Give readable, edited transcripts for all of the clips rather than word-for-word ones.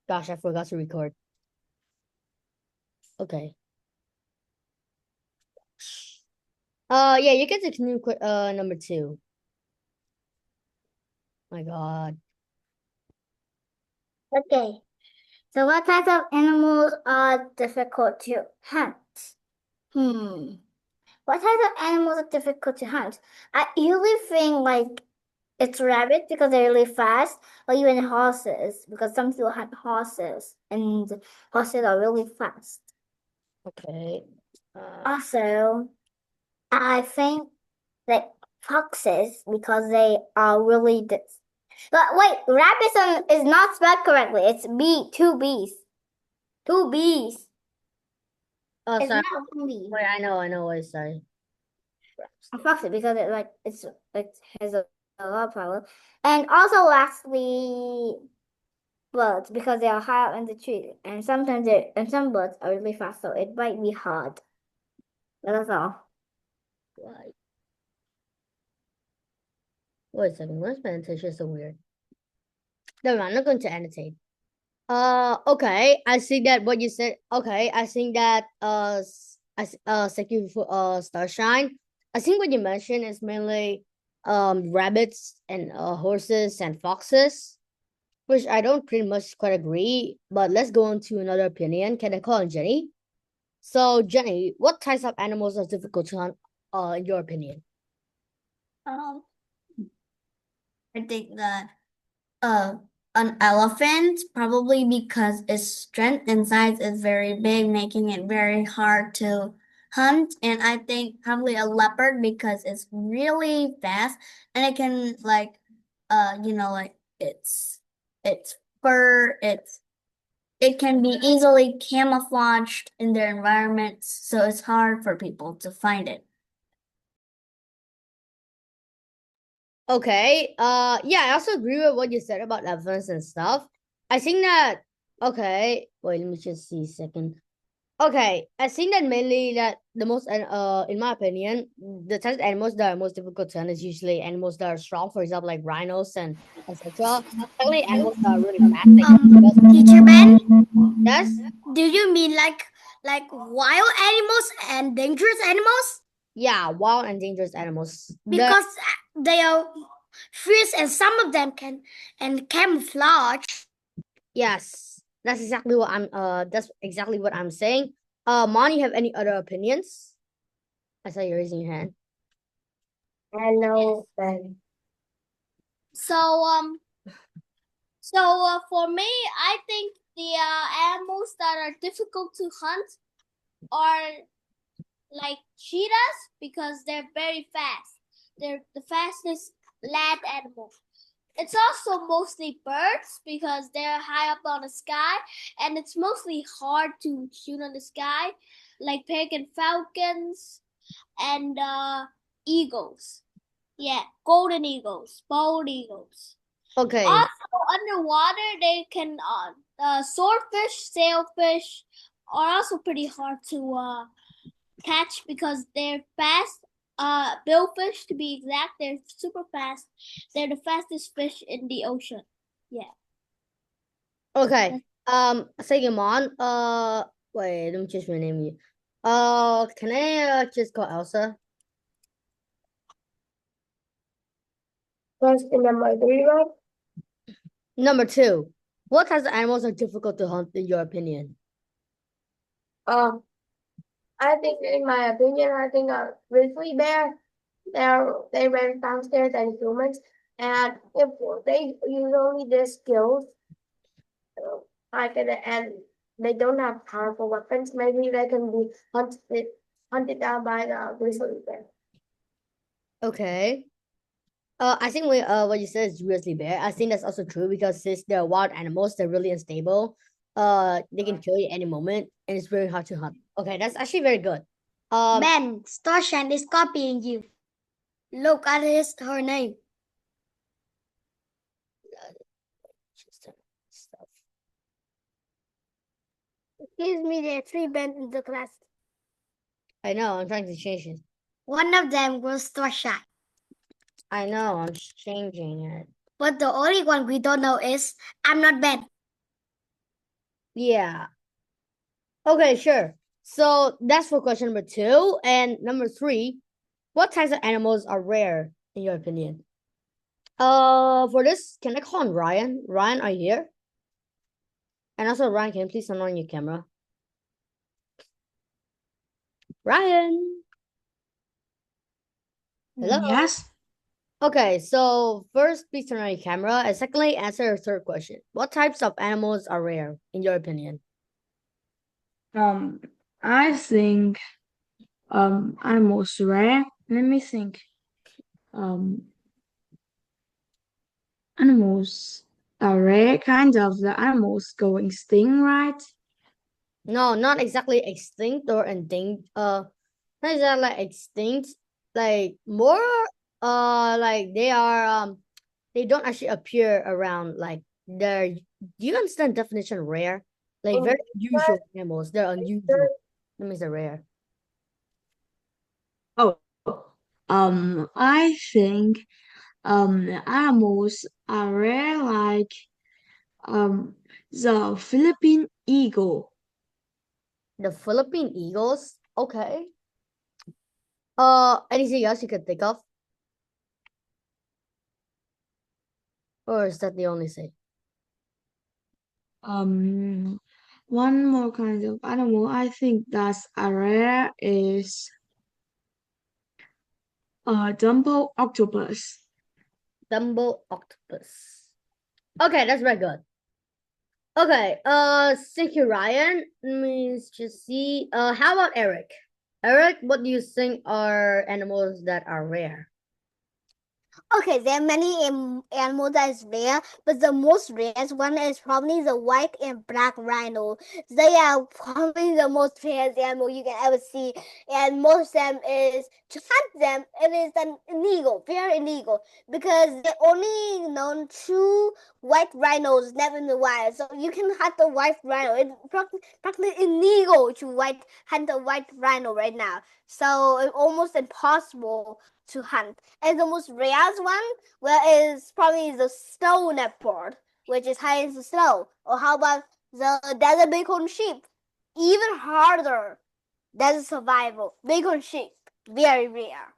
Gosh, I forgot to record. Okay. Yeah, you can continue. Number two. My God. Okay. So what types of animals are difficult to hunt? Hmm. What types of animals are difficult to hunt? I usually think like it's rabbits because they're really fast, or even horses because some people hunt horses and horses are really fast. Okay. Uh, Also, I think like foxes because they are really but wait, rabbits is not spelled correctly. It's B, two B's. Two B's. oh, It's sorry. not one B. Wait, I know. Wait, sorry. A foxy because it has a lot of power. And also lastly birds because they are high up in the tree and sometimes they and some birds are really fast so it might be hard. That's all. Right. Wait a second. What's my annotation so weird? No, I'm not going to annotate. Okay. I see that what you said. Okay, I think that thank you for Starshine. I think what you mentioned is mainly rabbits and horses and foxes, which I don't pretty much quite agree. But let's go on to another opinion. Can I call on Jenny? So Jenny, what types of animals are difficult to hunt? In your opinion? Um, I think that uh an elephant probably because its strength and size is very big, making it very hard to hunt. And I think probably a leopard because it's really fast and it can like its fur, it can be easily camouflaged in their environments, so it's hard for people to find it. Okay. Yeah, I also agree with what you said about elephants and stuff. I think that okay. Wait, let me just see a second. Okay, I think that mainly that the most in my opinion, the types of animals that are most difficult to hunt is usually animals that are strong, for example, like rhinos and etc. Secondly, animals that are really fast, like zebras. Teacher Ben, Yes, do you mean like wild animals and dangerous animals? yeah, wild and dangerous animals. The Because they are fierce and some of them can and camouflage. yes, that's exactly what I'm saying. Mon, you have any other opinions? I saw you raising your hand. Hello, Ben. So for me, I think the animals that are difficult to hunt are like cheetahs because they're very fast. They're the fastest land animal. It's also mostly birds because they're high up on the sky, and it's mostly hard to shoot on the sky, like peregrine falcons and eagles. Yeah, golden eagles, bald eagles. Okay, Also, underwater, they can swordfish, sailfish are also pretty hard to catch because they're fast. Billfish, to be exact, they're super fast. They're the fastest fish in the ocean. Yeah. okay. Second Mon. Wait, let me just rename you. Can I just call Elsa? Question number three, right? Number two. What types of animals are difficult to hunt in your opinion? Um, I think, in my opinion, I think a grizzly bear, they run faster than humans, and if they use only their skills, uh, and they don't have powerful weapons, maybe they can be hunted down by the grizzly bear. Okay. I think what you said is grizzly bear. I think that's also true because since they're wild animals, they're really unstable. They can kill you any moment, and it's very hard to hunt. Okay, that's actually very good. Ben, Starshan is copying you. Look at her name. just, stuff. Excuse me, there are three Ben in the class. I know. I'm trying to change it. One of them was Starshan. I know. I'm changing it. But the only one we don't know is I'm not Ben. Yeah. Okay, sure. So that's for question number 2. And number 3, what types of animals are rare in your opinion? For this, can I call on Ryan? Ryan, are you here? And also, Ryan, can you please turn on your camera? Ryan. Hello. Yes. Okay, so first, please turn on your camera, and secondly, answer your third question. What types of animals are rare in your opinion? I think animals rare. Let me think. Um, animals are rare, kind of the animals go extinct, right? No, not exactly extinct or endangered. Not exactly like extinct. Like more. Like they don't actually appear around. Like they're. Do you understand definition rare? Like very unusual animals. They're unusual. That means they're rare. Oh, I think animals are rare, like um the Philippine eagle. The Philippine eagles. Okay. Anything else you could think of, or is that the only thing? Um, one more kind of animal I think that's a rare is Dumbo octopus. Dumbo octopus. Okay, that's very good. Okay, thank you, Ryan. Let me just see. How about Eric? Eric, what do you think are animals that are rare? Okay, there are many animals that is rare, but the most rarest one is probably the white and black rhino. They are probably the most rarest animal you can ever see, and most of them is to hunt them. It is an illegal, very illegal, because they only known two white rhinos left in the wild. So you can hunt the white rhino. It's practically illegal to hunt a white rhino right now. So it's almost impossible to hunt. And the most rarest one, well, is probably the snow leopard, which is high in the snow. Or how about the desert bighorn sheep? Even harder. Desert survival. Bighorn sheep. Very rare.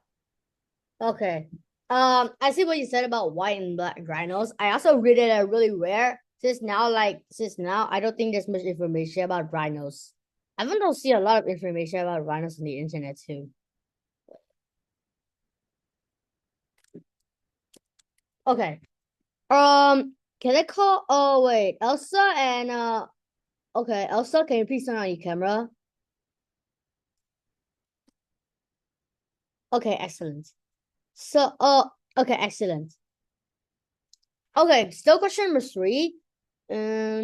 Okay. I see what you said about white and black rhinos. I also read it are really rare. Since now, I don't think there's much information about rhinos. I even don't see a lot of information about rhinos on the internet too. Okay. Can I call? Oh wait, Elsa and Okay, Elsa, can you please turn on your camera? Okay, excellent. So, okay, excellent. Okay, still question number 3.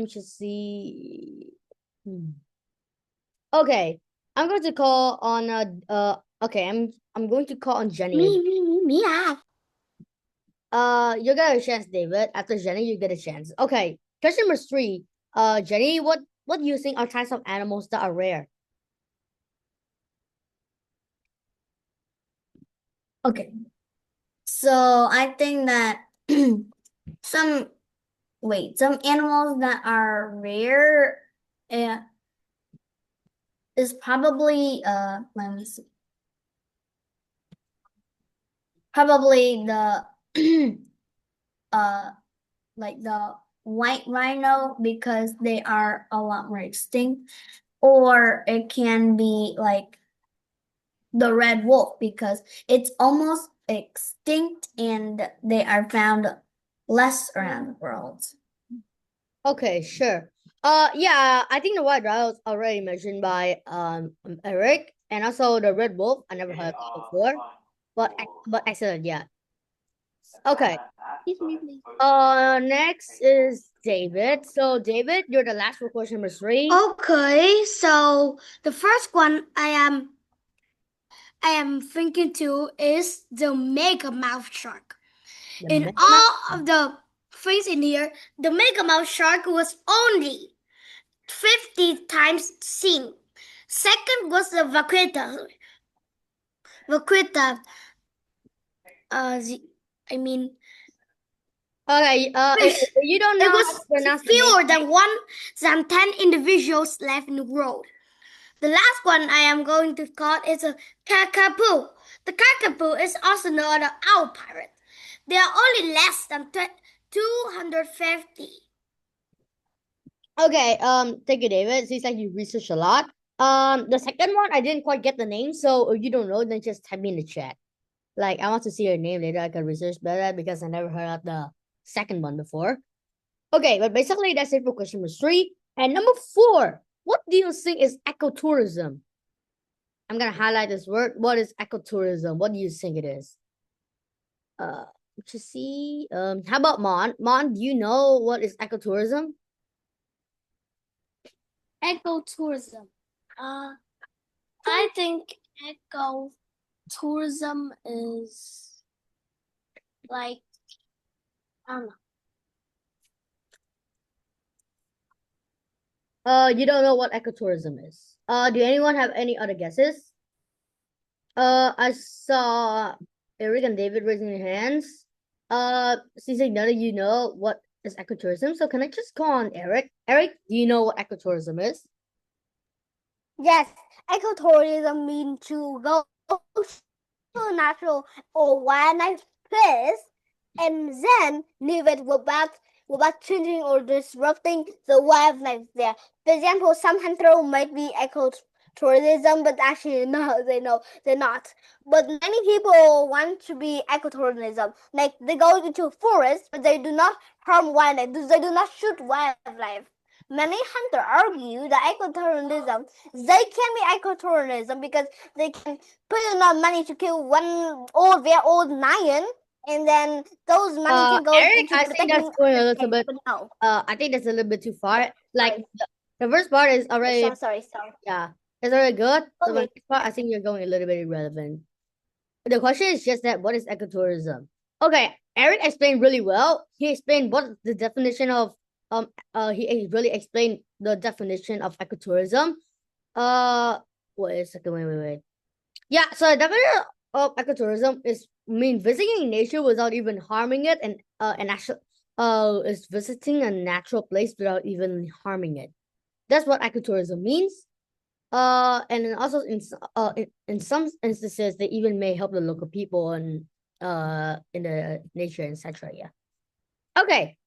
Just see. Okay, I'm going to call on okay, I'm going to call on Jenny. Me. You get a chance, David. After Jenny, you get a chance. Okay, question number 3. Jenny, what do you think are types of animals that are rare? Okay. So I think that some some animals that are rare is probably let me see. Probably the like the white rhino because they are a lot more extinct, or it can be like the red wolf because it's almost extinct and they are found less around the world. Okay, sure. Yeah, I think the white rhino was already mentioned by Eric, and also the red wolf. I never heard of before, but excellent, yeah. Okay. Excuse me, please. Next is David. So David, you're the last for question number 3. Okay, so the first one I am thinking to is the mega mouth shark. The In mega all of the things in here, the mega mouth shark was only 50 times seen. Second was the vaquita. Vaquita, I mean, Okay, if you don't know It how was to pronounce the name, fewer than 10 individuals left in the world. The last one I am going to call is a Kakapoo. The Kakapoo is also known as owl pirate. They are only less than 250. okay, thank you, David. Seems like you researched a lot. The second one, I didn't quite get the name, so if you don't know, then just type me in the chat. Like, I want to see your name later. I can research better because I never heard of the second one before. Okay, but basically that's it for question number 3. And number 4, what do you think is ecotourism? I'm gonna highlight this word. What is ecotourism? What do you think it is? To see. How about Mon? Mon, do you know what is ecotourism? Ecotourism. I think ecotourism is like, I don't know. You don't know what ecotourism is. Do anyone have any other guesses? I saw Eric and David raising their hands. Since none of you know what is ecotourism, so can I just call on Eric? Eric, do you know what ecotourism is? Yes, ecotourism means to go to a natural or wildlife place and then leave it without changing or disrupting the wildlife there. For example, some hunter might be ecotourism, but actually no, they're not. But many people want to be ecotourism. Like they go into a forest, but they do not harm wildlife. They do not shoot wildlife. Many hunters argue that ecotourism, they can be ecotourism because they can put enough money to kill one very old lion, and then those money can go Eric, into I think protecting that's going a little bit. but no. I think that's a little bit too far. Like the first part is already, Sorry. yeah, it's already good. The Okay. next part, I think you're going a little bit irrelevant. The question is just that what is ecotourism? Okay, Eric explained really well. He explained what the definition of he really explained the definition of ecotourism. Wait a second, wait. Yeah, so the definition of ecotourism is mean visiting nature without even harming it, and actually is visiting a natural place without even harming it. That's what ecotourism means. And then also in some instances, they even may help the local people and in the nature, etc. Yeah. Okay,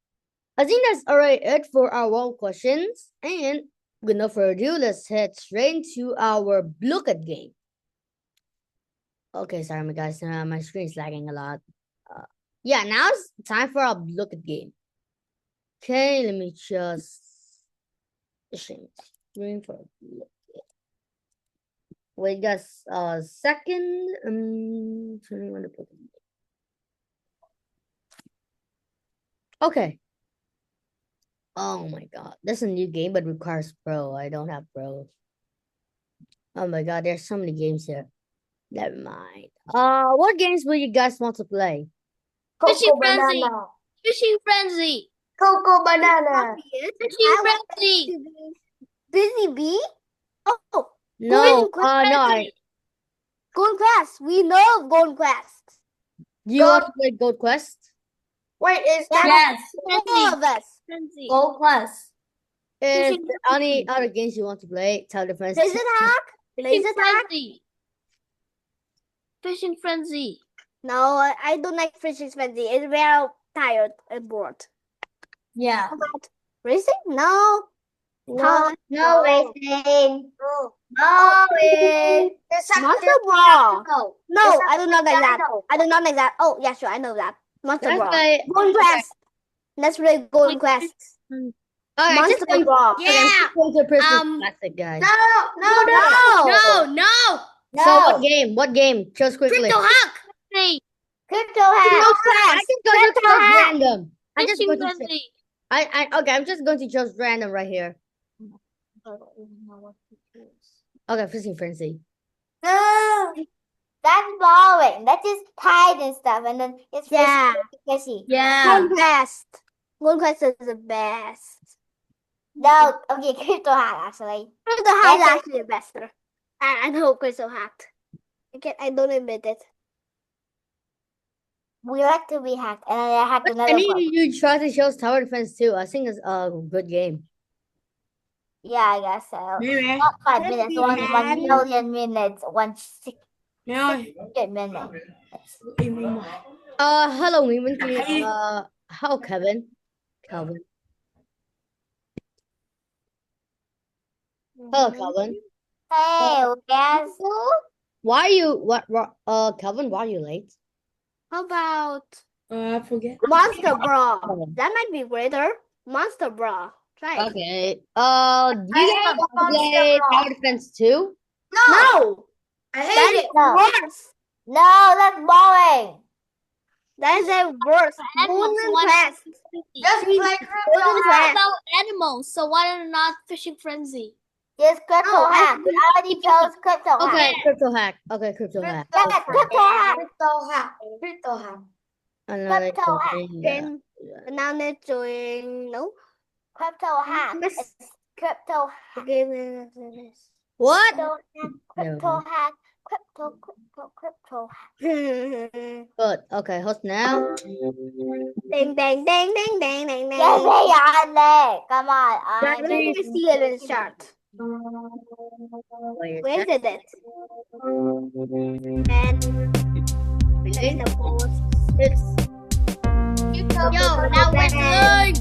I think that's alright it for our one questions. And with no further ado, let's head straight into our look at game. Okay, sorry, my guys, my screen is lagging a lot. Yeah, now it's time for our look at game. Okay, let me just change screen for a look. Wait just a second. Turning on the Pokemon. Okay. Oh my god. That's a new game but requires pro. I don't have pro. Oh my god, there's so many games here. Never mind. What games will you guys want to play? Fishing Frenzy. Fishing Frenzy. Coco Banana. Fishing Frenzy. Busy Bee? Oh, No, Golden Golden Quest. We know Golden Quest. Do you want to play Gold Quest? Wait, is that All of us. Gold Quest? If there are any other games you want to play, tell the friends. Laser tag? Laser tag? Fishing Frenzy. No, I don't like Fishing Frenzy. It's very tired and bored. Yeah. Racing? No. No racing. No. Monster Brawl. No, I do not like that. I do not like that. Oh, yeah, sure, I know that. Monster Let's Brawl. play. Golden Quest. Let's play Golden Quest. Okay, Monster just going, Brawl. yeah. Going to Prism Classic, guys. No. So what game? Just quickly. Crypto Hack. Crypto I Hack. just go to Crypto choose Hack. random. I'm just Fishing going to Frenzy. okay, I'm just going to choose random right here. Okay, Fishing Frenzy. No. That's boring. That is tied and stuff, and then it's fishy. Yeah. Golden Quest. Golden Quest is the best. No, okay, Crypto Hack actually. Crypto Hack is actually the best. I know Crypto Hack. I don't admit it. we like to be hacked, and I hacked another And one. you try to show tower defense too. I think it's a good game. Yeah, I guess so. Mẹ mẹ, Not 5 Let's minutes, be 1 happy. million minutes, 1 mẹ ơi, 600 minutes. im im mà. Hello, Nguyễn Văn Kiệt. How Kevin? Calvin. Hello, Calvin. Hey, guess Why are you Calvin? Why are you late? How about I forget. Monster Brawl? Oh. That might be greater. Monster Brawl. Try it. Okay. Do you guys have a play Monster tower defense too? No, I that hate is it. No. worse. No, that's boring. That is a worse. Animals, Wooden why Quest. Just play Wooden Crypto What Quest. about animals? So why not Fishing Frenzy? Just crypto No, hack. We already chose crypto Okay, hack. crypto hack. Okay, crypto hack. Yeah, crypto hack. Crypto hack. Another Crypto hack. thing, Then now let's join. No. Crypto hack. Miss- It's crypto hack. Okay, this. What? Crypto hack. Never Crypto mind. hack. Crypto hack. Good. Okay, host now. Ding ding ding ding ding ding ding. Yes, hey, on there. Come on. Let me see it in chart. Wait, Where is it? And in the post. Yo, now where's Link?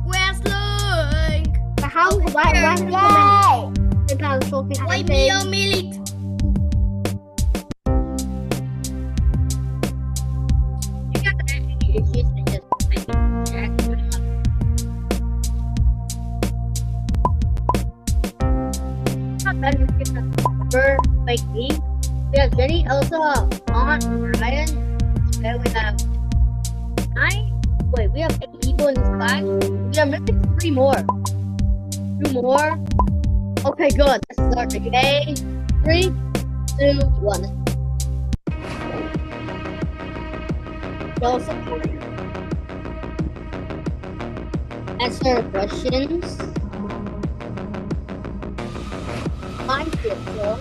Where's Link? How? Why? Yay! Why me a minute? We have Jenny, Elsa, Aunt, Ryan. Okay, we have 9. Wait, we have 8 people in this class. We have missing 3 more. 2 more. Okay, good. Let's start the game. 3, 2, 1. Elsa, answer questions. Mind control.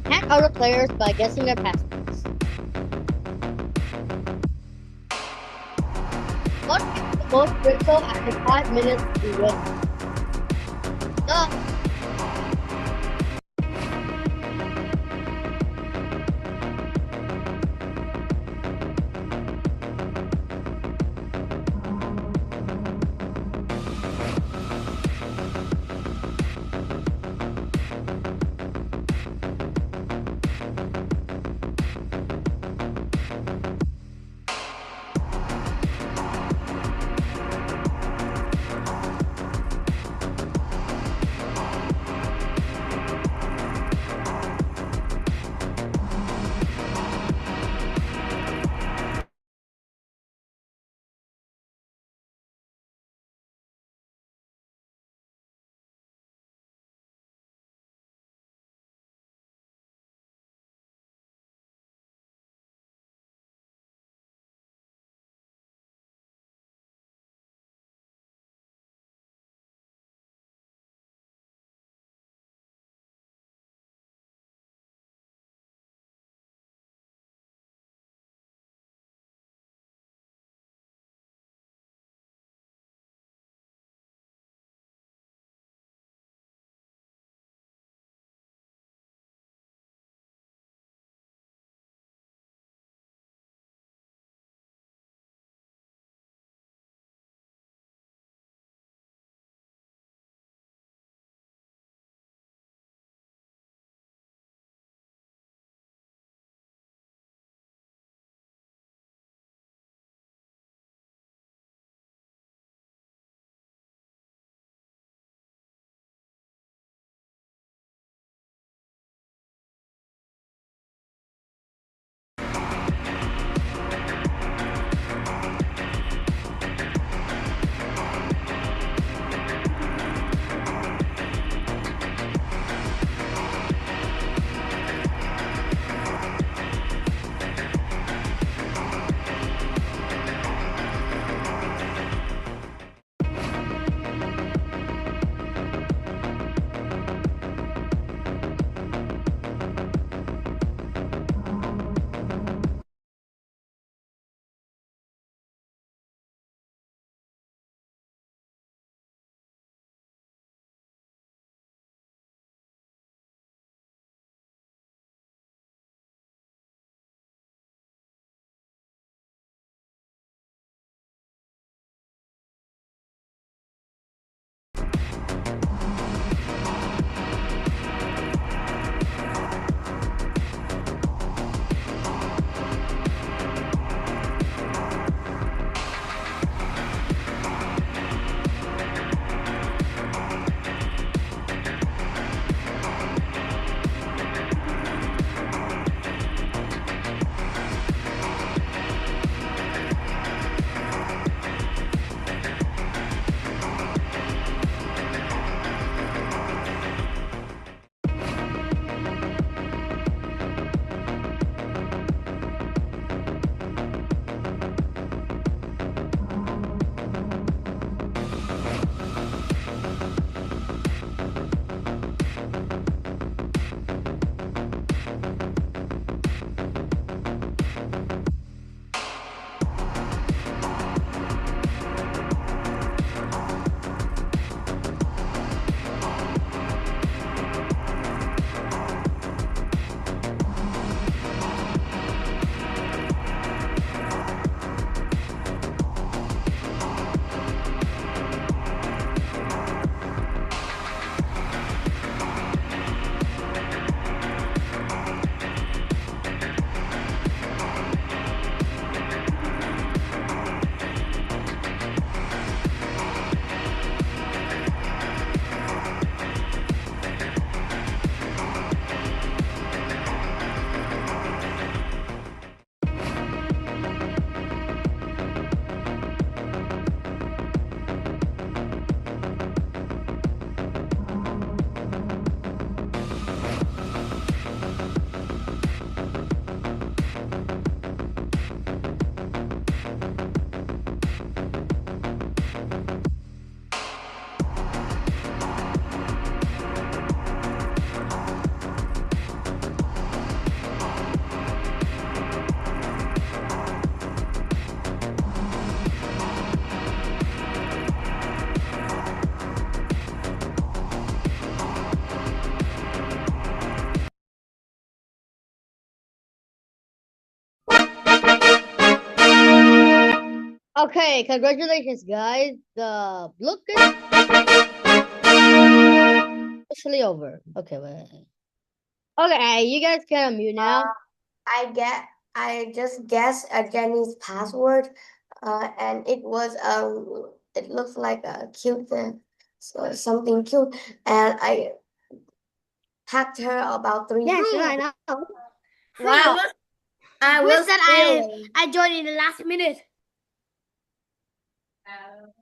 Hack other players by guessing their passwords. What is the most crypto after 5 minutes to win? Duh. Okay, congratulations, guys. The look is officially over. Okay, wait. Okay, you guys can unmute now. I just guessed Jenny's password, and it was it looks like a cute thing, so something cute, and I hacked her about 3 Yes, times. I know. Wow. I Wish was that feeling. I joined in the last minute.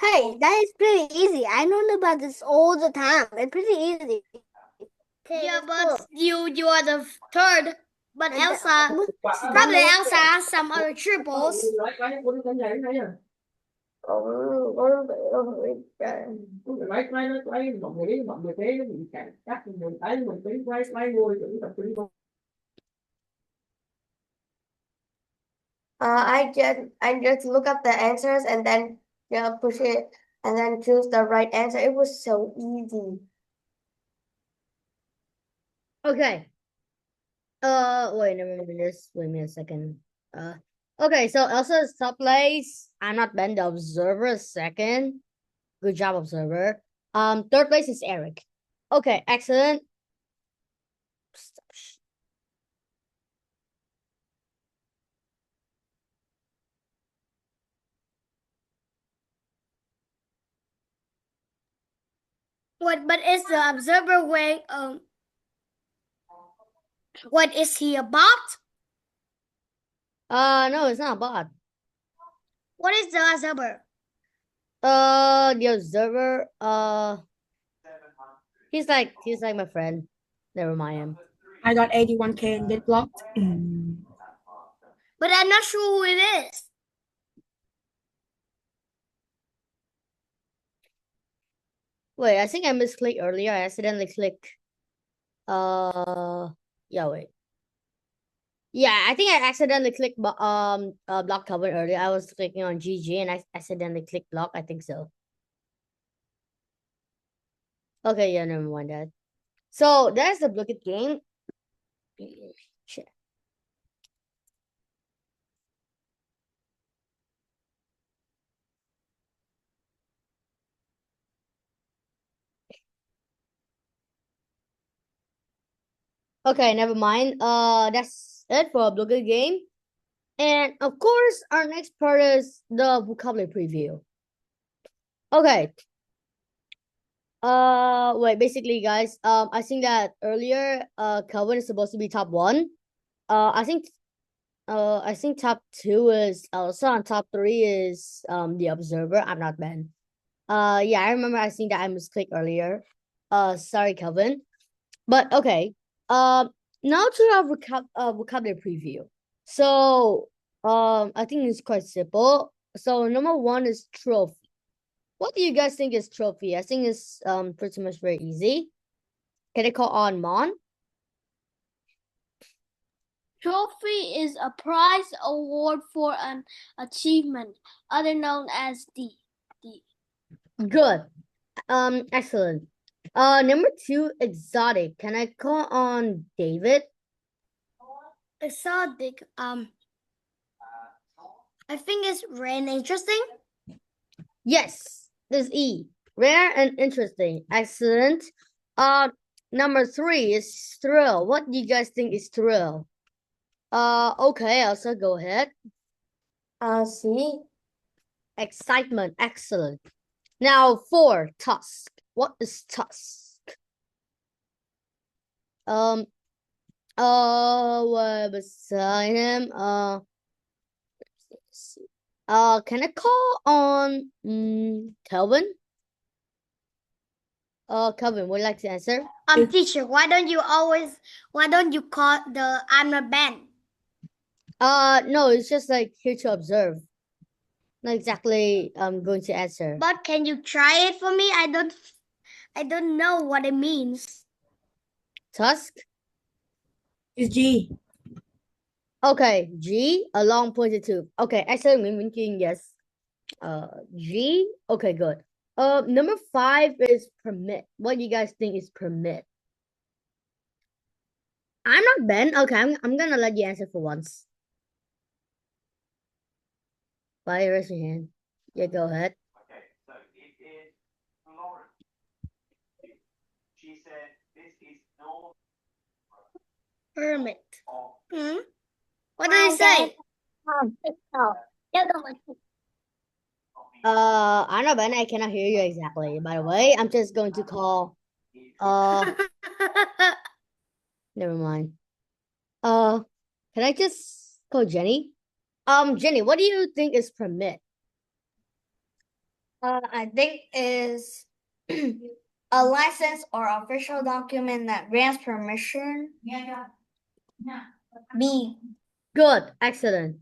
Hey, that is pretty easy. I know about this all the time. It's pretty easy. Okay, Yeah, let's but go. you are the third. But And Elsa, probably Elsa has some other triples. I just look up the answers and then push it and then choose the right answer. It was so easy. Okay. Wait a minute. Wait a minute a second. Okay. So Elsa is top place. I'm not Ben, the observer is second. Good job, observer. Third place is Eric. Okay, excellent. What? But is the observer way? What is he about? No, it's not a bot. What is the observer? The observer. He's like my friend. Never mind him. I got 81K and get blocked. But I'm not sure who it is. Wait, I think I misclicked earlier. I accidentally clicked. Yeah, wait. Yeah, I think I accidentally clicked block cover earlier. I was clicking on GG and I accidentally clicked block. I think so. Okay, yeah, never mind that. So that's the Blookit game. Shit. Okay, never mind. That's it for a Blookit game. And of course, our next part is the vocabulary preview. Okay. Wait, basically, guys, I think that earlier, Calvin is supposed to be top one. I think top two is Elsa and top three is the observer. I'm not Ben. Yeah, I remember I think that I misclicked earlier. Sorry, Calvin. But okay. Now to our vocabulary preview. So, I think it's quite simple. So number one is trophy. What do you guys think is trophy? I think it's pretty much very easy. Can I call on Mon? Trophy is a prize award for an achievement, other known as the. Good. Excellent. Number two, exotic. Can I call on David? Exotic. I think it's rare and interesting. Yes, this is E. Rare and interesting. Excellent. Number three is thrill. What do you guys think is thrill? Okay, Elsa, go ahead. See, Excitement. Excellent. Now four, tusk. What is tusk? Beside him, can I call on Kelvin? Kelvin, would you like to answer? Teacher, why don't you call the I'm not Ben? No, it's just like here to observe. Not exactly going to answer. But can you try it for me? I don't know what it means. Tusk? It's G. Okay, G, a long pointed tooth. Okay, excellent, mimicking, yes. G, okay, good. Number five is permit. What do you guys think is permit? I'm not Ben. Okay, I'm gonna let you answer for once. Why raise your hand? Yeah, go ahead. Hermit. Hmm? What did he say? I don't know, Ben, I cannot hear you exactly. By the way, I'm just going to call. Never mind. Can I just call Jenny? Jenny, what do you think is permit? I think is a license or official document that grants permission. B. Good, excellent.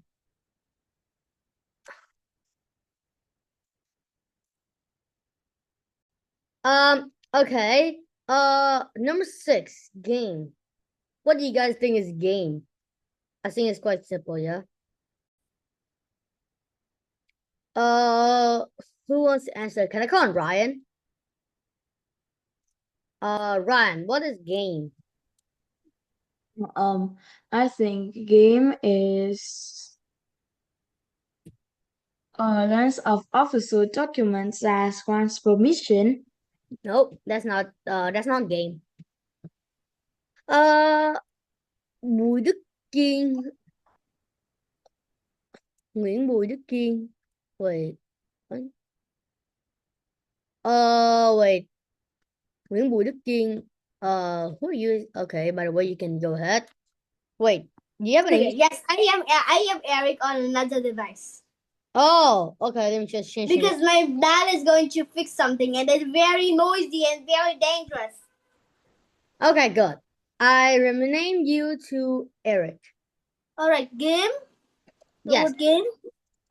Okay. Number 6, game. What do you guys think is game? I think it's quite simple, yeah. Who wants to answer? Can I call on Ryan? Ryan, what is game? I think game is a list of official documents that grants permission. Nope, that's not game. Bùi Đức Kiên. Nguyễn Bùi Đức Kiên. Wait. Wait. Nguyễn Bùi Đức Kiên. Who are you? Okay, by the way, you can go ahead. Wait, do you have an English? Yes, I am Eric on another device. Oh, okay, let me just change it. Because my dad is going to fix something and it's very noisy and very dangerous. Okay, good. I renamed you to Eric. Alright, game? The Yes. word game?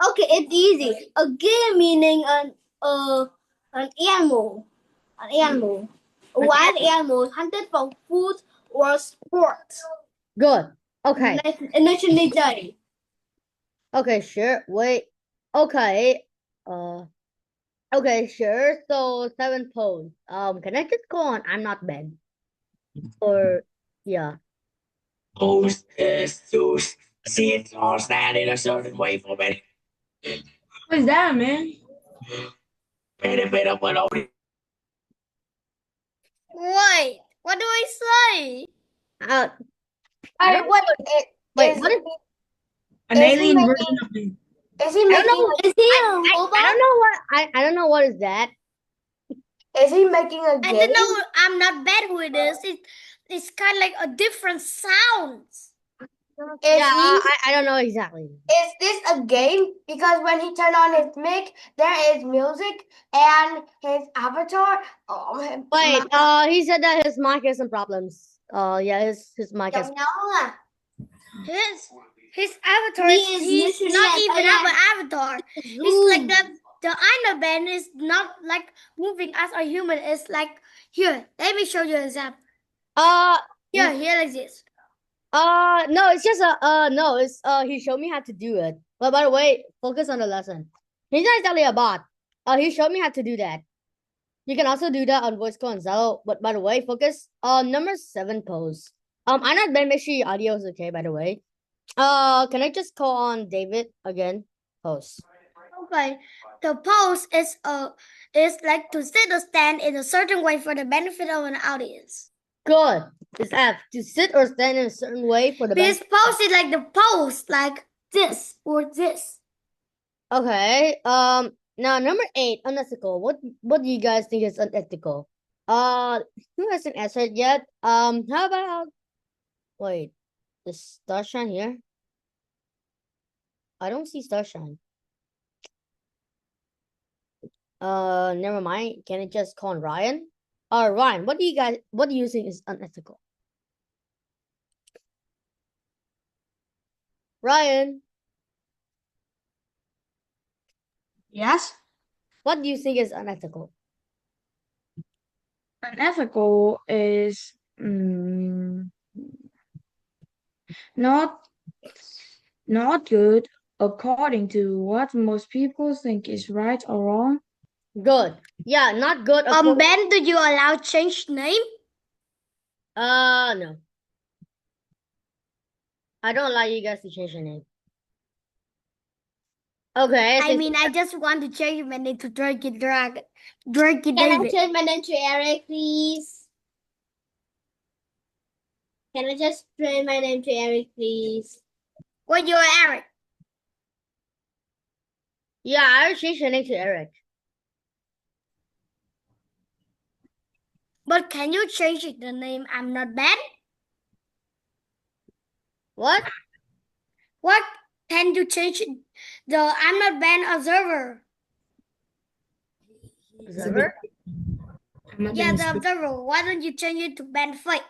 Okay, it's easy. A game meaning an animal. An animal. A An wild animal hunted for food or sport. Good. Okay. National Day. Okay, sure. Wait. Okay. Okay, sure. So 7 pose. Can I just go on? I'm not Ben. Or yeah. Seats are stand in a certain way for me. What is that, man? Benefit of what only. Wait, what do I say? I I don't what Wait, is what is An Is he alien making- version of me. is he I don't making know. a, Is he a I robot? don't know what I don't know what is that. is he making a I game? don't know. I'm not bad with this. It's kind of like a different sounds. Is Yeah, he I don't know exactly. is this a game? Because when he turned on his mic, there is music and his avatar. Wait, he said that his mic has some problems. Yeah, his mic has. Giọng nhau à? His avatar He is is he's literally not a even AI. have an avatar. He's like the Iron Man is not like moving as a human. It's like here. Let me show you an example. Here like this. No, it's just no, it's he showed me how to do it. But by the way, focus on the lesson. He's not exactly a bot. He showed me how to do that. You can also do that on voice call and Zello. But by the way, focus on number 7 pose. I'm not Ben, make sure your audio is okay, by the way. Can I just call on David again? Pose. Okay. The pose is like to sit or stand in a certain way for the benefit of an audience. Good. It's F. To sit or stand in a certain way for the This benefit. pose is like the pose, like this or this. Okay. Now number 8, unethical. What do you guys think is unethical? Who hasn't answered yet? How about wait, is Starshine here? I don't see Starshine. Never mind. Can I just call on Ryan? Ryan, what do you think is unethical? Ryan, Yes? what do you think is unethical? Unethical is not good according to what most people think is right or wrong. Good. Yeah, not good. Ben, do you allow change name? No. I don't allow you guys to change your name. Okay, I mean, I just want to change my name to Drunky Dragon. Drunky Can I David. change my name to Eric, please? Can I just change my name to Eric, please? Well, you're Eric. yeah, I'll change your name to Eric. But can you change it the name I'm not Ben? What? What? Can you change it the I'm not Ben observer? Observer? Yeah, the observer. Why don't you change it to Ben Fake?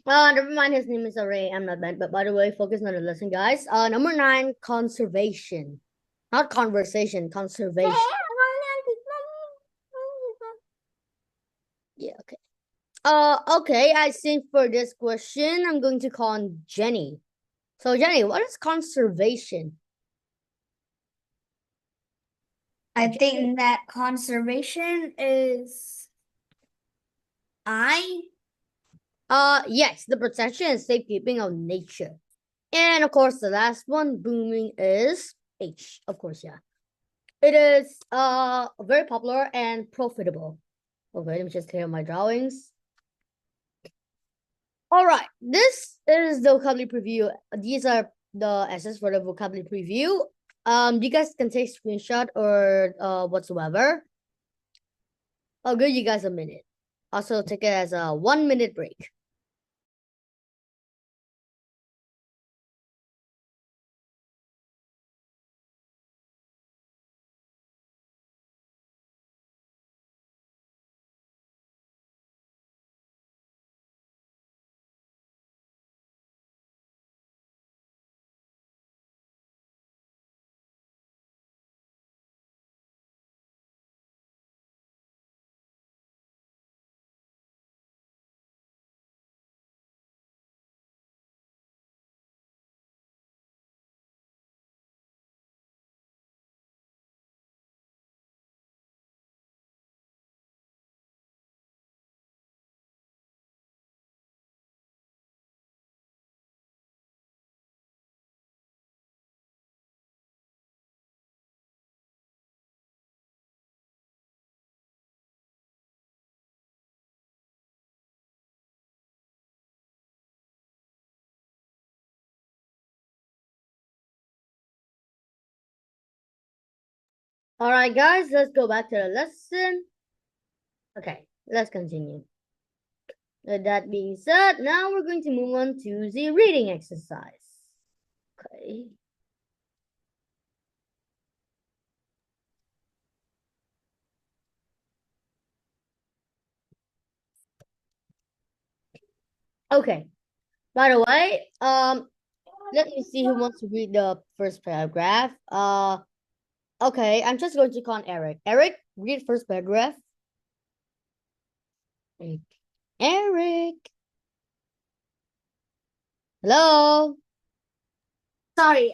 Never mind. His name is already I'm not bad. But by the way, focus on the lesson, guys. Number 9, conservation, not conversation. Conservation. Yeah. Okay. Okay. I think for this question, I'm going to call on Jenny. So Jenny, what is conservation? I think that conservation is Yes, the protection and safekeeping of nature. And of course, the last one, booming, is H. Of course, yeah. It is very popular and profitable. Okay, let me just clear my drawings. All right, this is the vocabulary preview. These are the essays for the vocabulary preview. You guys can take screenshot or whatsoever. I'll give you guys a minute. Also, take it as a 1-minute break. All right, guys, let's go back to the lesson. Okay, let's continue. With that being said, now we're going to move on to the reading exercise. Okay. Okay. By the way, let me see who wants to read the first paragraph. Okay, I'm just going to call on Eric. Eric, read first paragraph. Eric. Hello. Sorry.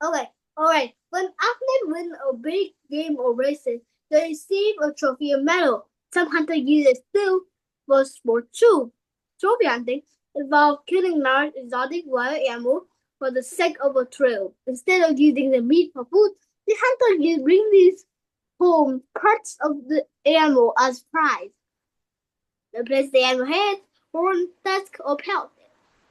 Okay. All right. When athletes win a big game or races, they receive a trophy or medal. Some hunter uses still for sport too. Trophy hunting involves killing large exotic wild animals for the sake of a thrill. Instead of using the meat for food, the hunter bring these home parts of the animal as prize. They place the animal head, horn, tusk, or pelt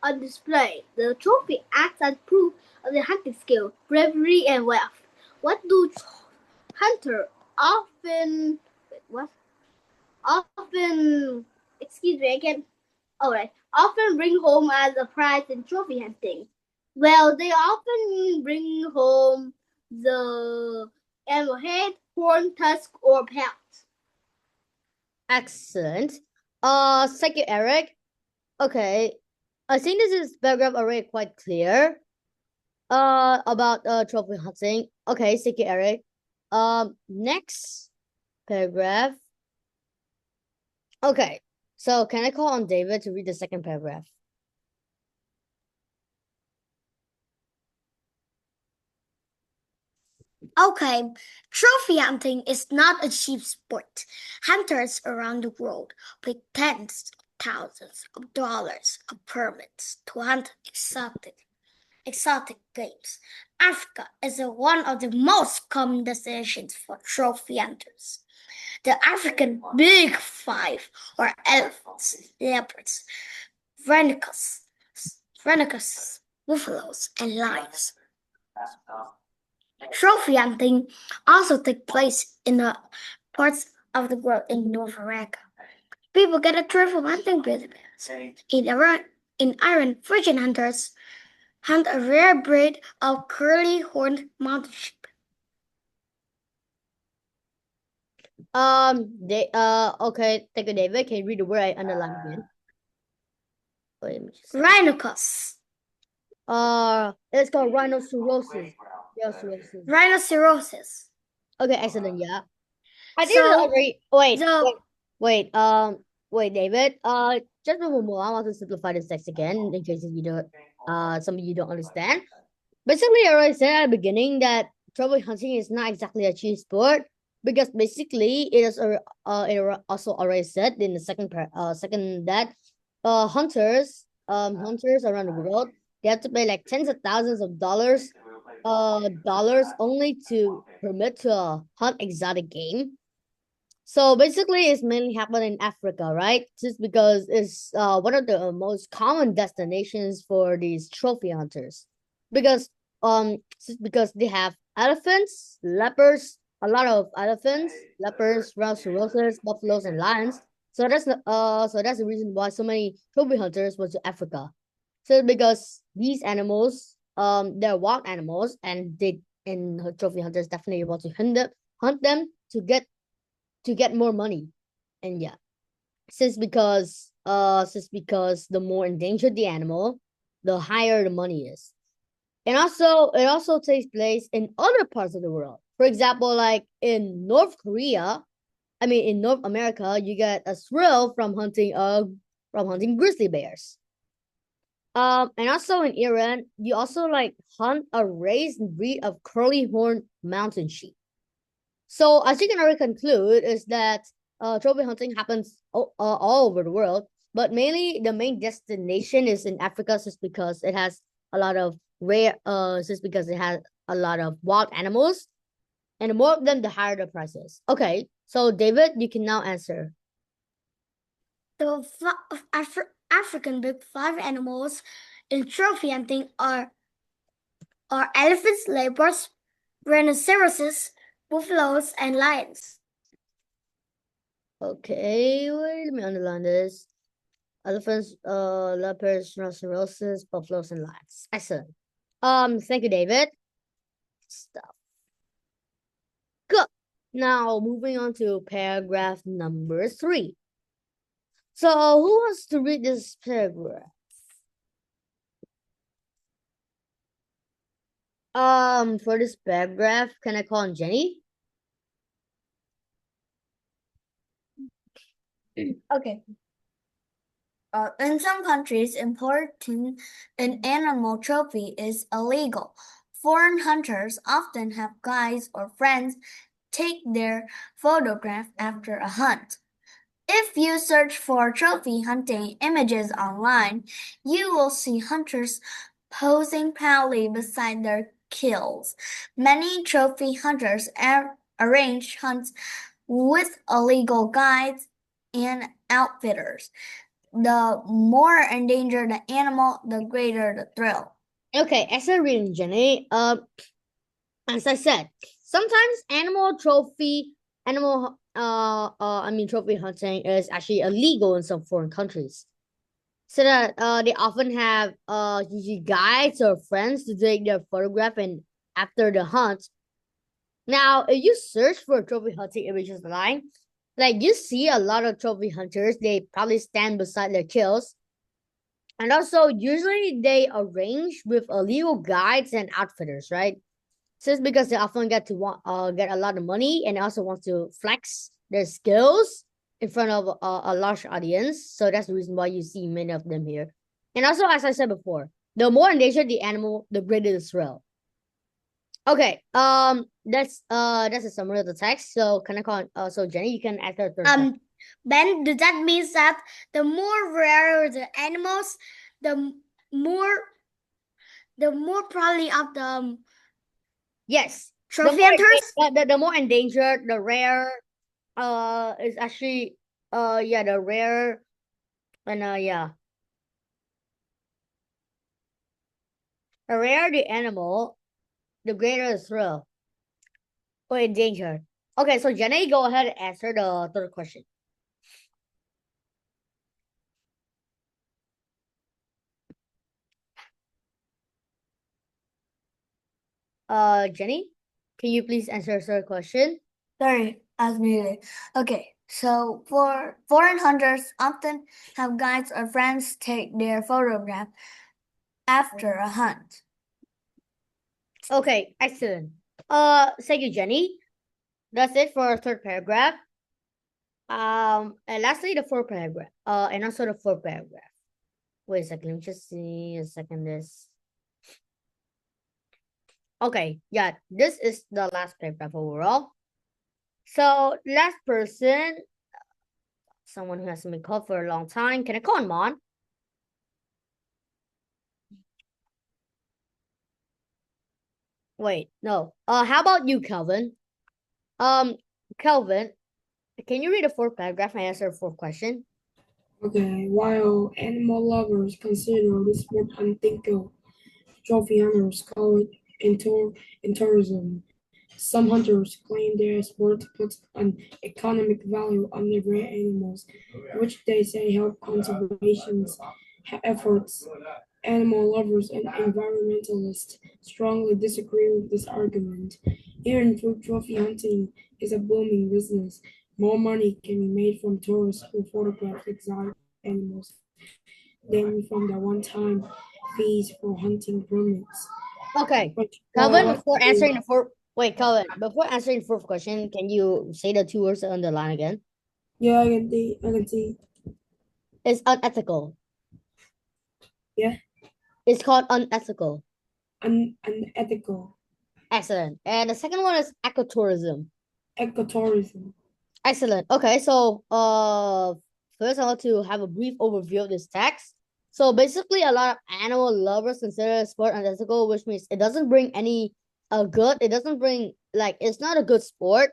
on display. The trophy acts as proof of the hunting skill, bravery, and wealth. What do hunters often excuse me again? Alright, often bring home as a prize in trophy hunting? Well, they often bring home the animal head, horn, tusk, or pelt. Excellent. Thank you, Eric. Okay. I think this is paragraph already quite clear. About trophy hunting. Okay, thank you, Eric. Next paragraph. Okay, so can I call on David to read the second paragraph? Okay, trophy hunting is not a cheap sport. Hunters around the world pay tens of thousands of dollars of permits to hunt exotic games. Africa is one of the most common destinations for trophy hunters. The African Big Five are elephants, leopards, rhinoceros, buffaloes, and lions. Trophy hunting also takes place in the parts of the world in North America. People get a thrill from hunting grizzly bears. In Iran, virgin hunters hunt a rare breed of curly-horned mountain sheep. Okay, thank you, David. Can you read the word I underlined again? Wait, let me just see. Rhinoceros. It's called rhinocerosis. Rhinocerosis. Okay, excellent. Yeah. I think So, already. Wait, David. Just before we move on, I want to simplify this text again in case you don't, some of you don't understand. Basically, I already said at the beginning that trophy hunting is not exactly a cheap sport because basically it also already said in the second that hunters around the world, they have to pay like tens of thousands of dollars only to permit to hunt exotic game. So basically, it's mainly happening in Africa, right? Just because it's one of the most common destinations for these trophy hunters, because they have elephants, leopards, a lot of elephants, leopards, rhinoceroses, buffaloes, and lions. So that's the reason why so many trophy hunters went to Africa. So because these animals, they're wild animals, and trophy hunters definitely want to hunt them to get more money. And yeah, since because the more endangered the animal, the higher the money is. And also it also takes place in other parts of the world. For example, like in North America, you get a thrill from hunting grizzly bears. And also in Iran, you also like hunt a raised breed of curly horned mountain sheep. So as you can already conclude is that trophy hunting happens all over the world, but mainly the main destination is in Africa, just because it has a lot of wild animals, and the more of them, the higher the price is. Okay, so David, you can now answer. The African Big Five animals in trophy hunting are elephants, leopards, rhinoceroses, buffaloes, and lions. Okay, wait, let me underline this. Elephants, leopards, rhinoceroses, buffaloes, and lions. Excellent. Thank you, David. Stuff. Good. Now moving on to paragraph number 3. So who wants to read this paragraph? For this paragraph, can I call on Jenny? Okay. In some countries, importing an animal trophy is illegal. Foreign hunters often have guides or friends take their photograph after a hunt. If you search for trophy hunting images online, you will see hunters posing proudly beside their kills. Many trophy hunters arrange hunts with illegal guides and outfitters. The more endangered the animal, the greater the thrill. Okay, excellent reading, Jenny. As I said, sometimes trophy hunting is actually illegal in some foreign countries. So that they often have usually guides or friends to take their photograph and after the hunt. Now, if you search for trophy hunting images online, like you see a lot of trophy hunters, they probably stand beside their kills. And also usually they arrange with illegal guides and outfitters, right? Just because they often get a lot of money and also want to flex their skills in front of a large audience. So that's the reason why you see many of them here. And also, as I said before, the more endangered the animal, the greater the thrill. Okay, that's a summary of the text. So can I call so Jenny, you can add the third Ben, does that mean that the more rare the animals, the more probably of Yes. Trophy hunters? The more endangered, the rare, is actually, yeah, the rare, and yeah. The rarer the animal, the greater the thrill. Or endangered. Okay, so Jenny, go ahead and answer the third question. Jenny, can you please answer the third question? Sorry, I was muted. Okay, so for foreign hunters often have guides or friends take their photograph after a hunt. Okay, excellent. Thank you, Jenny. That's it for our third paragraph. And lastly, the fourth paragraph. And also the fourth paragraph. Wait a second, let me just see a second this. Okay, yeah, this is the last paragraph overall. So last person, someone who hasn't been called for a long time. Can I call him on? Wait, no. How about you, Kelvin? Kelvin, can you read the fourth paragraph and answer the fourth question? Okay, while animal lovers consider this sport unthinkable, trophy hunters call it in tourism. Some hunters claim their sport puts an economic value on the rare animals, which they say help conservation efforts. Animal lovers and environmentalists strongly disagree with this argument. Even though trophy hunting is a booming business, more money can be made from tourists who photograph exotic animals than from the one-time fees for hunting permits. Okay, But Kelvin, before answering the fourth, wait, Kelvin, before answering the fourth question, can you say the two words on the line again? yeah, I can see. It's unethical. Yeah. It's called unethical. Unethical. Excellent. And the second one is ecotourism. Ecotourism. Excellent. Okay, so first I want to have a brief overview of this text. So basically, a lot of animal lovers consider sport unethical, which means it doesn't bring any good. It doesn't bring like it's not a good sport,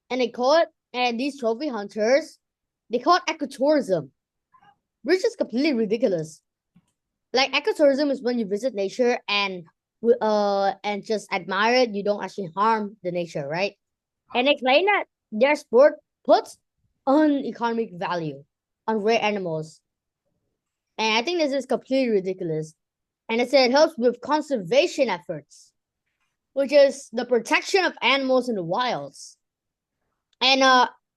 and they call it and these trophy hunters, they call it ecotourism, which is completely ridiculous. Like ecotourism is when you visit nature and just admire it. You don't actually harm the nature, right? And they claim that their sport puts on economic value on rare animals. And I think this is completely ridiculous. And it said it helps with conservation efforts, which is the protection of animals in the wilds. And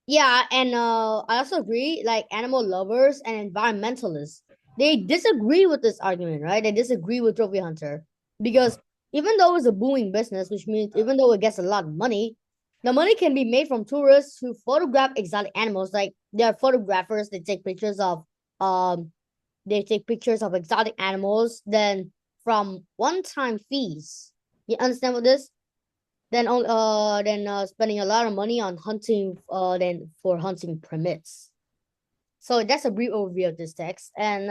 yeah, and I also agree, like animal lovers and environmentalists, they disagree with this argument, right? They disagree with trophy hunter because even though it's a booming business, which means even though it gets a lot of money, the money can be made from tourists who photograph exotic animals. Like there are photographers, they take pictures of exotic animals, then from one-time fees. You understand what this? Then spending a lot of money on hunting then for hunting permits. So that's a brief overview of this text. And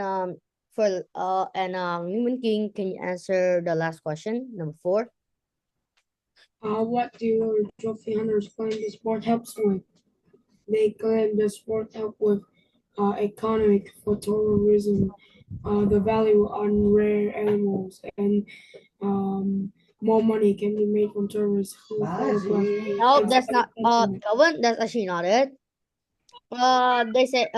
Newman King, can you answer the last question, number 4? What do trophy hunters claim the sport helps with? They claim the sport helps with economic for tourism, the value on rare animals, and more money can be made from tourists who photograph No, that's exotic not animals. Calvin, that's actually not it. They say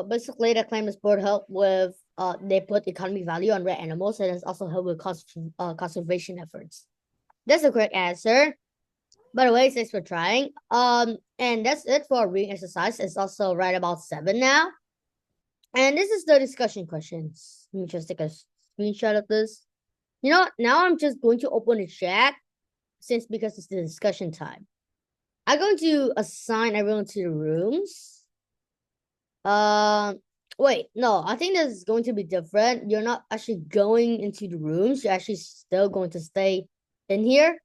basically they claim the sport help with they put economic value on rare animals and it's also help with conservation efforts. That's the correct answer. By the way, thanks for trying. And that's it for our reading exercise. It's also right about 7 now. And this is the discussion questions. Let me just take a screenshot of this. You know what? Now I'm just going to open the chat because it's the discussion time. I'm going to assign everyone to the rooms. Wait, no, I think this is going to be different. You're not actually going into the rooms. You're actually still going to stay in here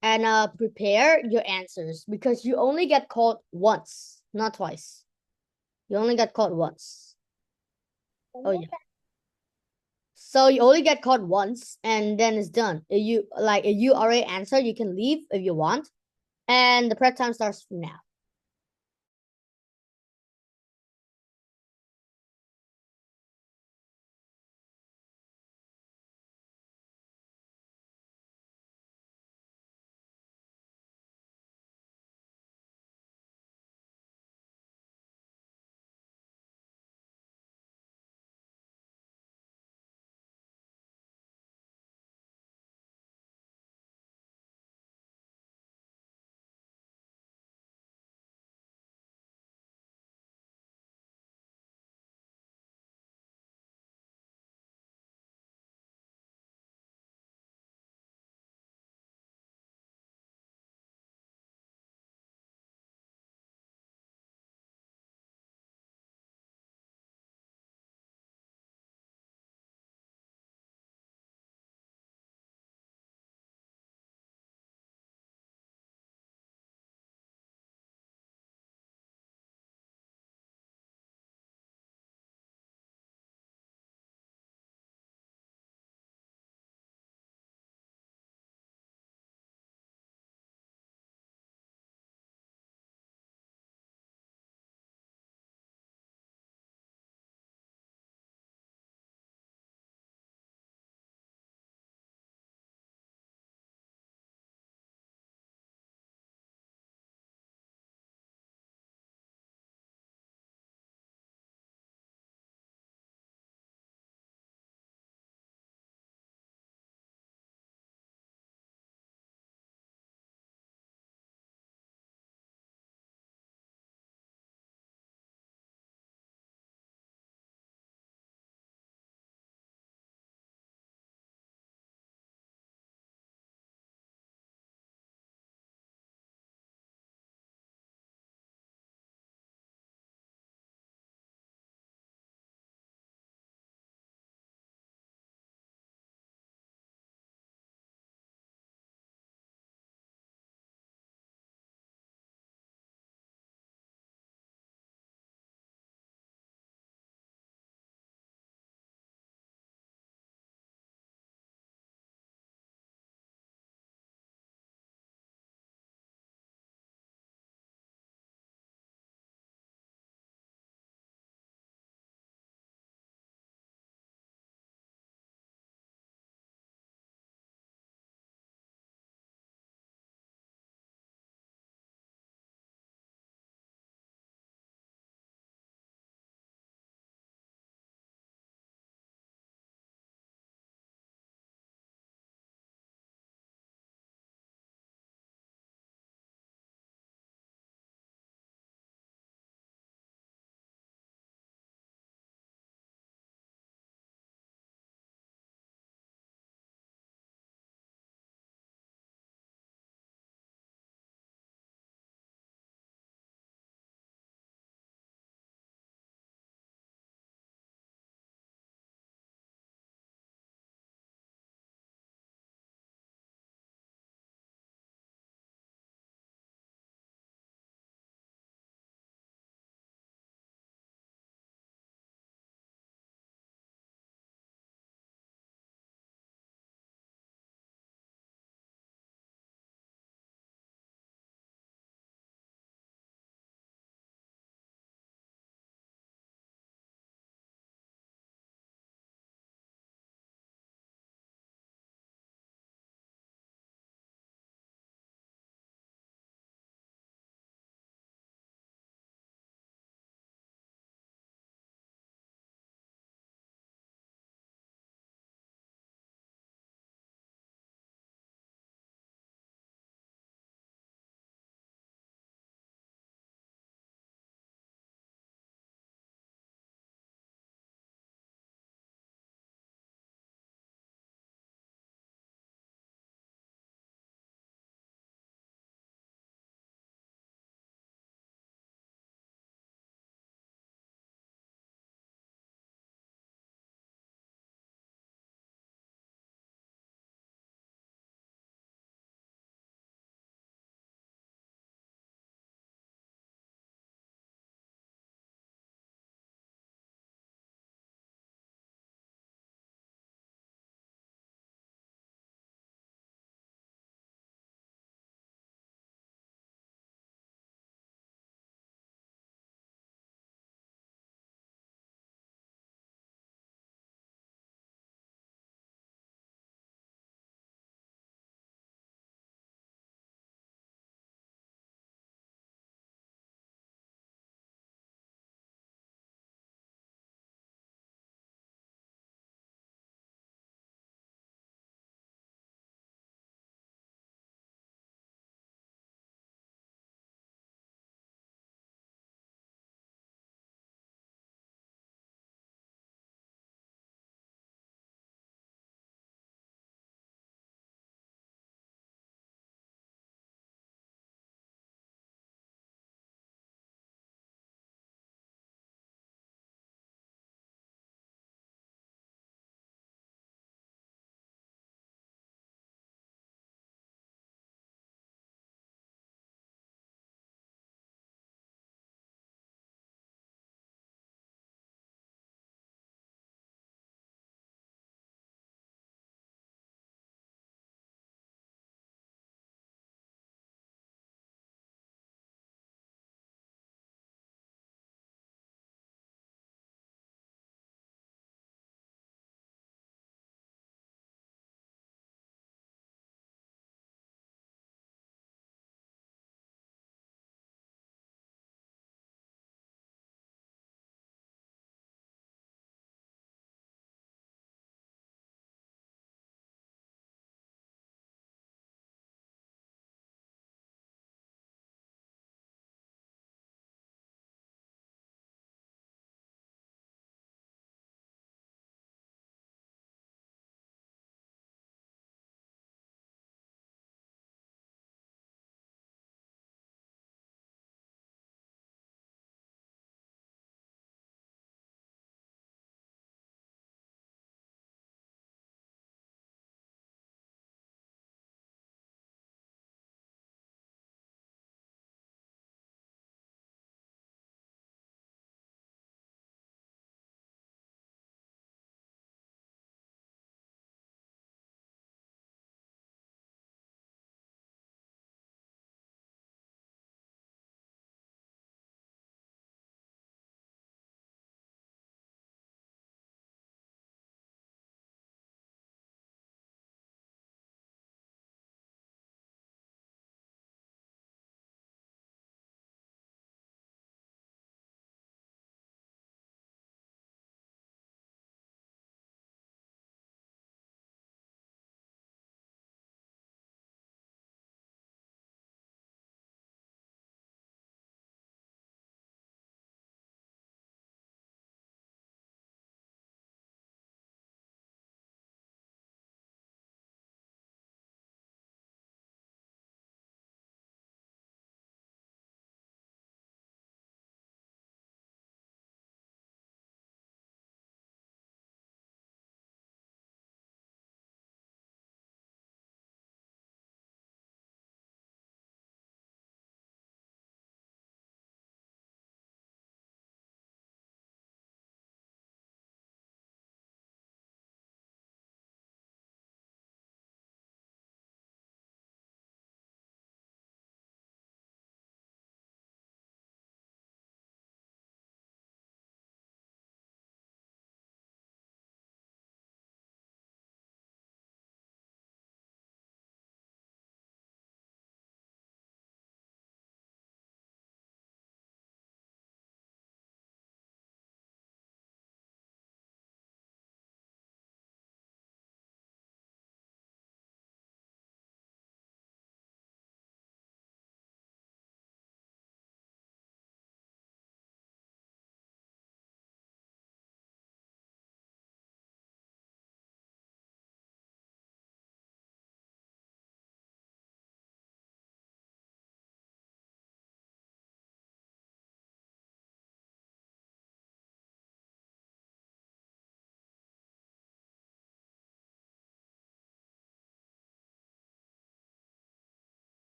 and prepare your answers because you only get called once, not twice. You only get called once. Oh yeah. So you only get caught once and then it's done. If you already answer, you can leave if you want. And the prep time starts now.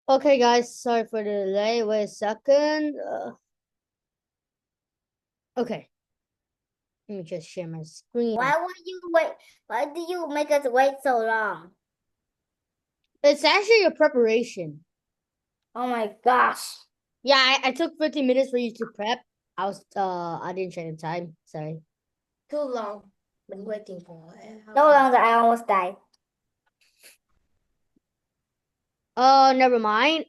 Okay, guys, sorry for the delay. Wait a second. Okay. Let me just share my screen. Why would you wait? Why do you make us wait so long? It's actually a preparation. Oh my gosh. Yeah, I took 15 minutes for you to prep. I didn't check the time. Sorry. Too long. Been waiting for No longer, I almost died. Never mind.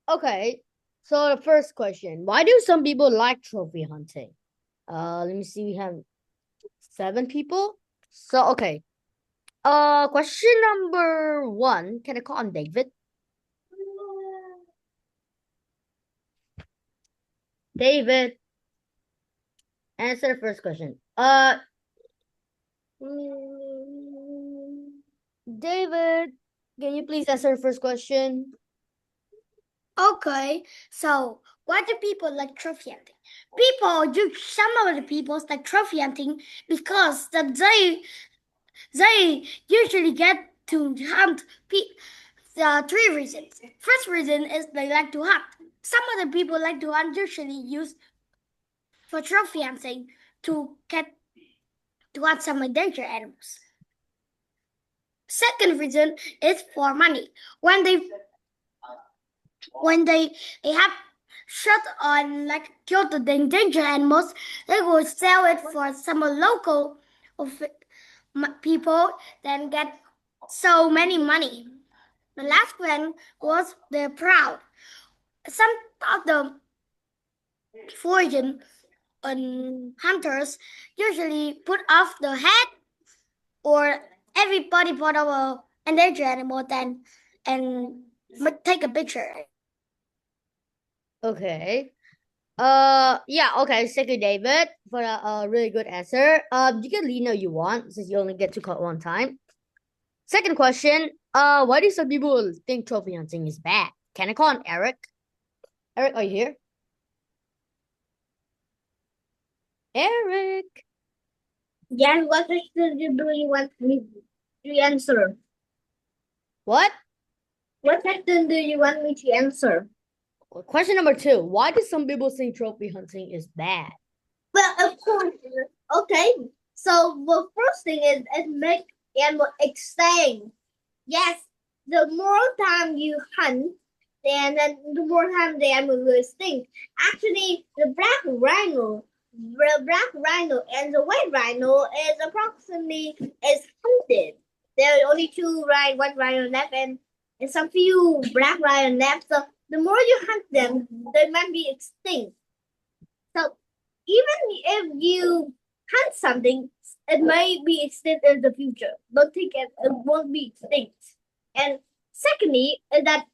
Okay. So the first question, why do some people like trophy hunting? Let me see. We have 7 people. So okay. Question number 1. Can I call on David? David, answer the first question. David, can you please answer the first question? Okay, so why do people like trophy hunting? Some of the people like trophy hunting because that they usually get to hunt. The 3 reasons. First reason is they like to hunt. Some of the people like to hunt usually use for trophy hunting to hunt some endangered animals. Second reason is for money. When they have shot on like killed the endangered animals, they will sell it for some local people, then get so many money. The last one was they're proud. Some of the foreign hunters usually put off the head or everybody part of a endangered animal then and take a picture. Okay. Yeah, okay. Thank you, David, for a really good answer. You can leave now you want, since you only get to call 1 time. Second question, why do some people think trophy hunting is bad? Can I call on Eric? Eric, are you here? Eric. Yes, what question do you want me to answer? What? What question do you want me to answer? Question number 2, why do some people think trophy hunting is bad? Well, of course. Okay. So the first thing is it make animal extinct. Yes. The more time you hunt, then the more time the animal will extinct. Actually, the black rhino and the white rhino is approximately is hunted. There are only 2 white rhino left and some few black rhino left. So the more you hunt them, they might be extinct. So even if you hunt something, it may be extinct in the future. Don't think it won't be extinct. And secondly, is that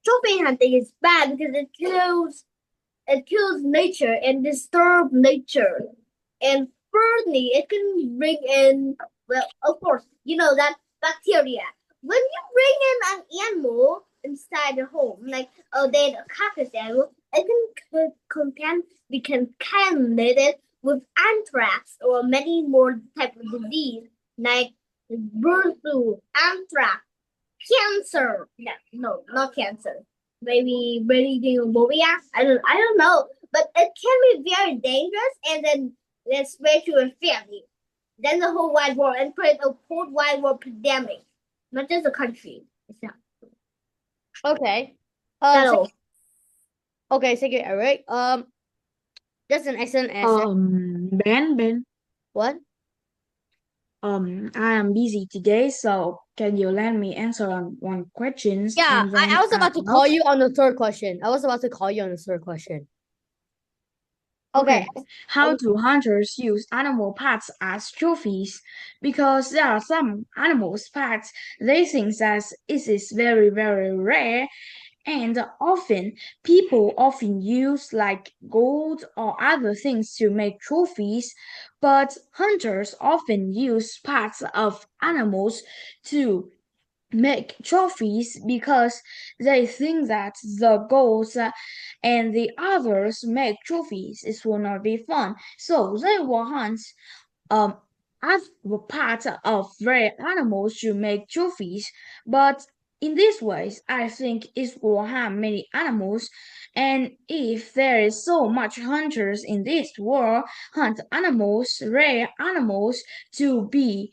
trophy hunting is bad because it kills nature and disturb nature. And thirdly, it can bring in, well, of course, you know that bacteria. When you bring in an animal inside the home, like a dead carcass animal, it be contaminated with anthrax or many more type of disease like bird flu, anthrax, cancer. No, not cancer. Maybe breathing phobia. I don't know. But it can be very dangerous and then let's spread to a family. Then the whole wide world and create a whole wide world pandemic. Not just a country. It's not. Okay. That's all. Okay, thank you, Eric. That's an excellent answer. Ben, What? I am busy today, so can you let me answer on one questions Yeah, and I then was about to I'm call out? you on the third question. I was about to call you on the third question. Okay. Okay, how do hunters use animal parts as trophies? Because there are some animals parts they think that it is very, very rare, and people often use like gold or other things to make trophies, but hunters often use parts of animals to make trophies because they think that the goals and the others make trophies. It will not be fun. So they will hunt as part of rare animals to make trophies, but In these ways, I think it will harm many animals. And if there is so much hunters in this world, hunt animals, rare animals to be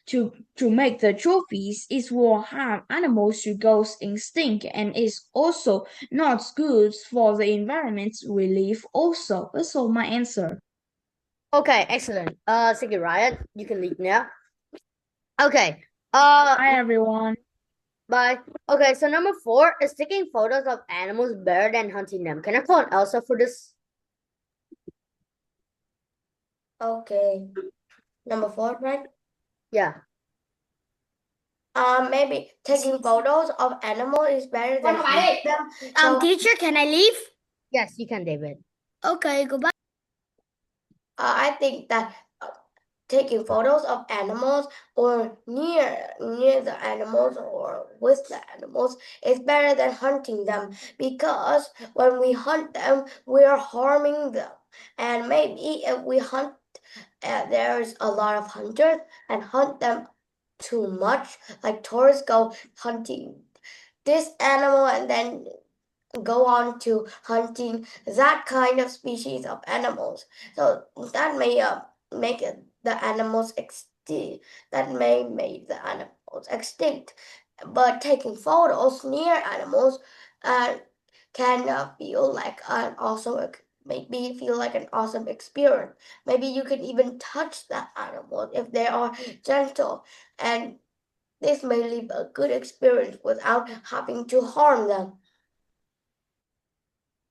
to make the trophies, it will harm animals to go extinct and is also not good for the environment we live also. That's all my answer. Okay, excellent. Thank you, Ryan. You can leave now. Okay. Bye everyone. Bye. Okay, so number 4 is taking photos of animals better than hunting them. Can I call on Elsa for this? Okay. Number 4, right? Yeah. Maybe taking photos of animals is better than hunting them. So, Teacher, can I leave? Yes, you can, David. Okay, goodbye. I think that taking photos of animals or near the animals or with the animals is better than hunting them, because when we hunt them, we are harming them. And maybe if we hunt, there's a lot of hunters and hunt them too much, like tourists go hunting this animal and then go on to hunting that kind of species of animals. So that may make the animals extinct. That may make the animals extinct. But taking photos near animals can feel like an awesome. Maybe feel like an awesome experience. Maybe you can even touch the animal if they are gentle, and this may leave a good experience without having to harm them.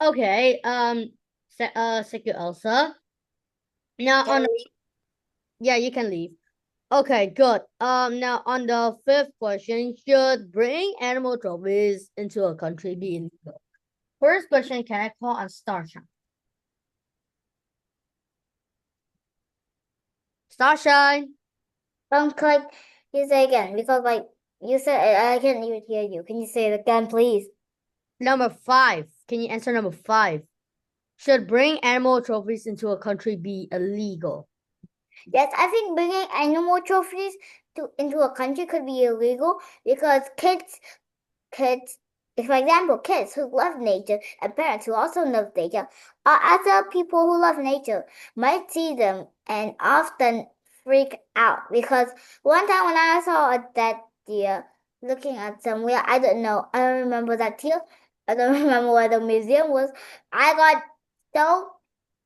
Okay. Thank you, Elsa. Now Can on yeah, you can leave. Okay, good. Now on the 5th question, should bring animal trophies into a country be illegal? First question, can I call on Starshine? Starshine. Click. You say again because like you said, I can't even hear you. Can you say it again, please? Number 5. Can you answer number 5? Should bring animal trophies into a country be illegal? Yes, I think bringing animal trophies into a country could be illegal because kids, for example, kids who love nature and parents who also love nature, or other people who love nature might see them and often freak out. Because one time when I saw a dead deer looking at somewhere, I don't know, I don't remember that deer. I don't remember where the museum was. I got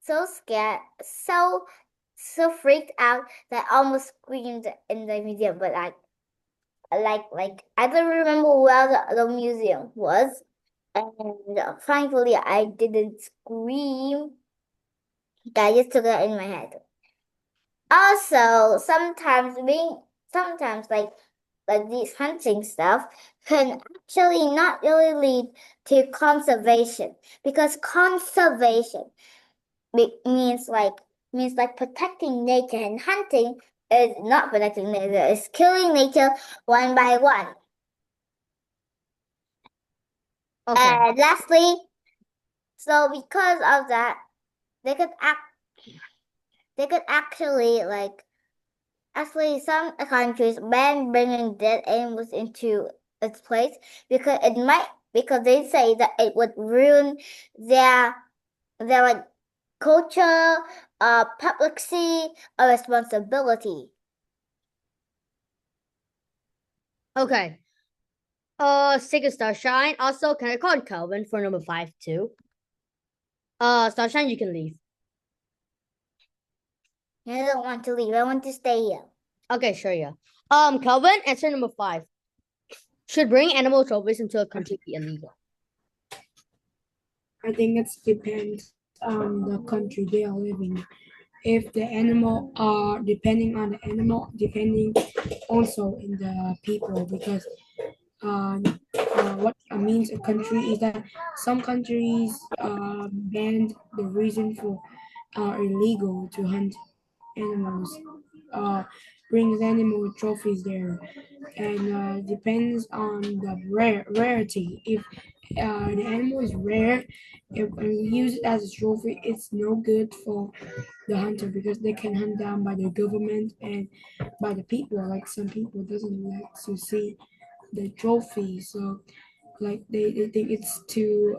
so scared, so freaked out that I almost screamed in the museum. But I don't remember where the museum was, and thankfully I didn't scream. I just took it in my head. Also, sometimes like these hunting stuff can actually not really lead to conservation, because conservation means like protecting nature, and hunting is not protecting nature, it's killing nature one by one. Okay. And lastly, so because of that, they could actually some countries ban bringing dead animals into its place because they say that it would ruin their like culture, publicity, or responsibility. Okay. Sega Starshine. Also, can I call on Calvin for number 5 too? Starshine, you can leave. I don't want to leave. I want to stay here. Okay, sure, yeah. Calvin, answer number 5. Should bring animal trophies into a country be illegal? I think it depends on the country they are living. If the animal are depending on the animal, depending also in the people, because what means a country is that some countries banned the reason for illegal to hunt animals, brings animal trophies there, and depends on the rarity. If the animal is rare, if we use it as a trophy, it's no good for the hunter because they can hunt down by the government and by the people. Like some people doesn't like to see the trophy. So like they think it's too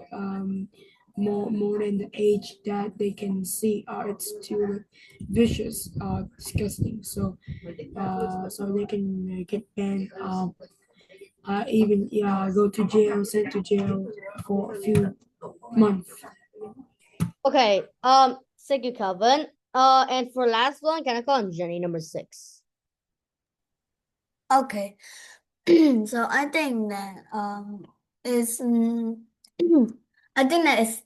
more than the age that they can see, it's too like, vicious, disgusting. So so they can get banned, even go to jail, sent to jail for a few months. Okay. Thank you, Calvin. And for last one, can I call on Jenny, number 6? Okay. So I think that is I think that is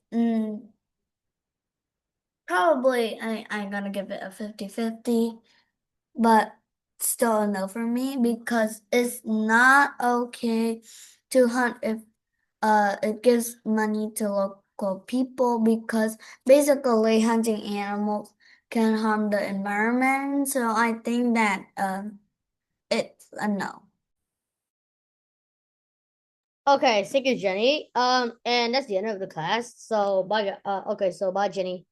probably I'm gonna give it a 50-50, but still a no for me because it's not okay to hunt if it gives money to local people because basically hunting animals can harm the environment. So I think that it's a no. Okay, thank you, Jenny. And that's the end of the class. So bye. Okay, so bye, Jenny.